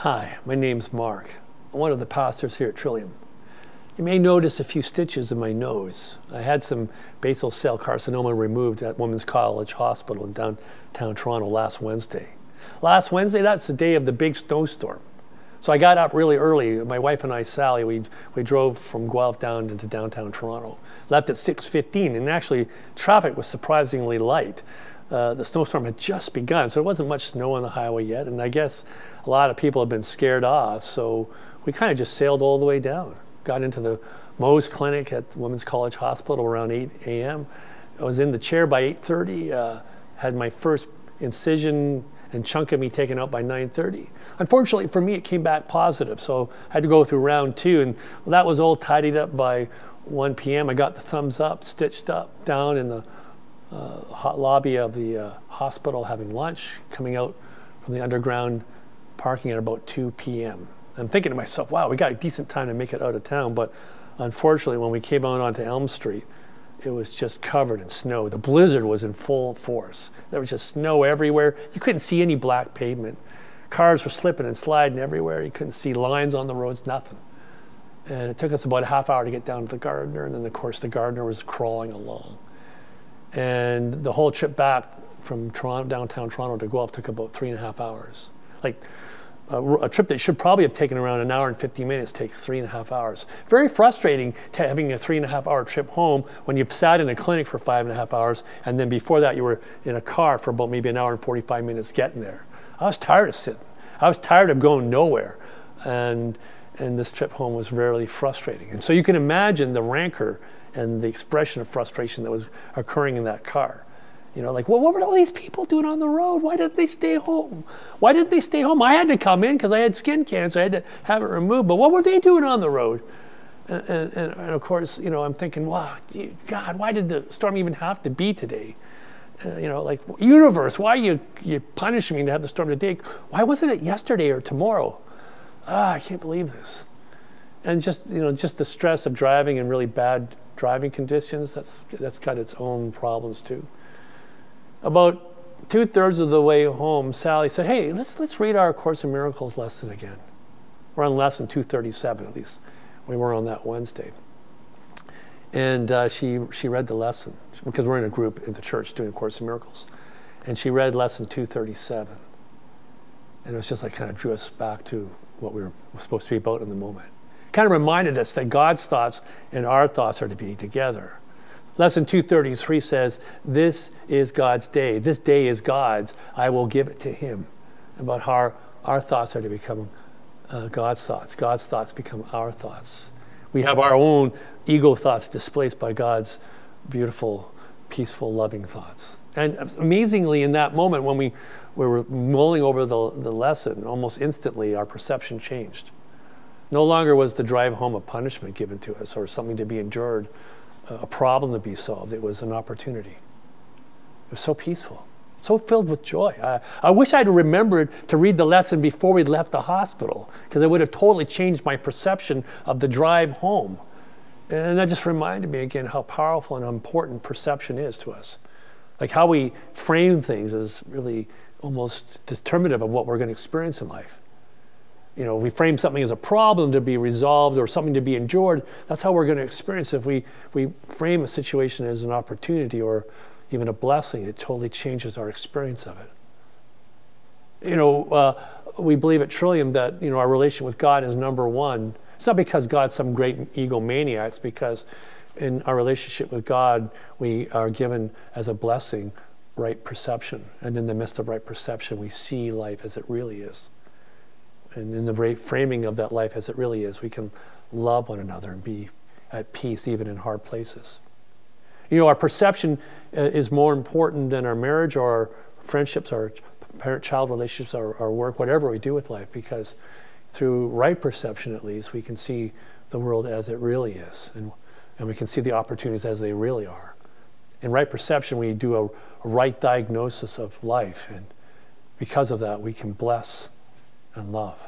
Hi, my name's Mark. I'm one of the pastors here at Trillium. You may notice a few stitches in my nose. I had some basal cell carcinoma removed at Women's College Hospital in downtown Toronto last Wednesday. Last Wednesday, that's the day of the big snowstorm. So I got up really early. My wife and I, Sally, we drove from Guelph down into downtown Toronto. Left at 6:15, and actually traffic was surprisingly light. The snowstorm had just begun, so there wasn't much snow on the highway yet, and I guess a lot of people had been scared off, so we kind of just sailed all the way down. Got into the Mohs Clinic at Women's College Hospital around 8 a.m. I was in the chair by 8:30, had my first incision and chunk of me taken out by 9:30. Unfortunately for me, it came back positive, so I had to go through round 2, and that was all tidied up by 1 p.m. I got the thumbs up, stitched up, down in the hot lobby of the hospital having lunch, coming out from the underground parking at about 2 p.m. I'm thinking to myself, wow, we got a decent time to make it out of town, but unfortunately when we came out onto Elm Street, it was just covered in snow. The blizzard was in full force. There was just snow everywhere. You couldn't see any black pavement. Cars were slipping and sliding everywhere. You couldn't see lines on the roads, nothing. And it took us about a half hour to get down to the Gardiner, and then of course the Gardiner was crawling along. And the whole trip back from Toronto, downtown Toronto to Guelph took about 3.5 hours. Like a trip that should probably have taken around 1 hour and 50 minutes takes 3.5 hours. Very frustrating having a 3.5 hour trip home when you've sat in a clinic for 5.5 hours, and then before that you were in a car for about maybe 1 hour and 45 minutes getting there. I was tired of sitting. I was tired of going nowhere. And this trip home was really frustrating. And so you can imagine the rancor and the expression of frustration that was occurring in that car. You know, like, well, what were all these people doing on the road? Why didn't they stay home? Why didn't they stay home? I had to come in because I had skin cancer. I had to have it removed. But what were they doing on the road? And of course, you know, I'm thinking, wow, God, why did the storm even have to be today? You know, like, universe, why you punish me to have the storm today? Why wasn't it yesterday or tomorrow? I can't believe this. And just, you know, just the stress of driving in really bad driving conditions, that's got its own problems too. About 2/3 of the way home, Sally said, hey, let's read our Course in Miracles lesson again. We're on lesson 237, at least. We were on that Wednesday. And she read the lesson, because we're in a group in the church doing Course in Miracles. And she read lesson 237. And it was just like kind of drew us back to what we were supposed to be about in the moment. Kind of reminded us that God's thoughts and our thoughts are to be together. Lesson 233 says, this is God's day. This day is God's. I will give it to him. About how our thoughts are to become God's thoughts. God's thoughts become our thoughts. We have our own ego thoughts displaced by God's beautiful, peaceful, loving thoughts. And amazingly, in that moment when we were mulling over the lesson, almost instantly our perception changed. No longer was the drive home a punishment given to us or something to be endured, a problem to be solved. It was an opportunity. It was so peaceful, so filled with joy. I wish I'd remembered to read the lesson before we left the hospital, because it would have totally changed my perception of the drive home. And that just reminded me again how powerful and important perception is to us. Like how we frame things is really almost determinative of what we're going to experience in life. You know, we frame something as a problem to be resolved or something to be endured. That's how we're going to experience it. If we frame a situation as an opportunity or even a blessing, it totally changes our experience of it. You know, we believe at Trillium that, you know, our relation with God is number one. It's not because God's some great egomaniac. It's because in our relationship with God, we are given as a blessing right perception. And in the midst of right perception, we see life as it really is. And in the framing of that life as it really is, we can love one another and be at peace even in hard places. You know, our perception is more important than our marriage or our friendships, our parent-child relationships, our work, whatever we do with life, because through right perception at least, we can see the world as it really is, and we can see the opportunities as they really are. In right perception, we do a right diagnosis of life, and because of that, we can bless and love.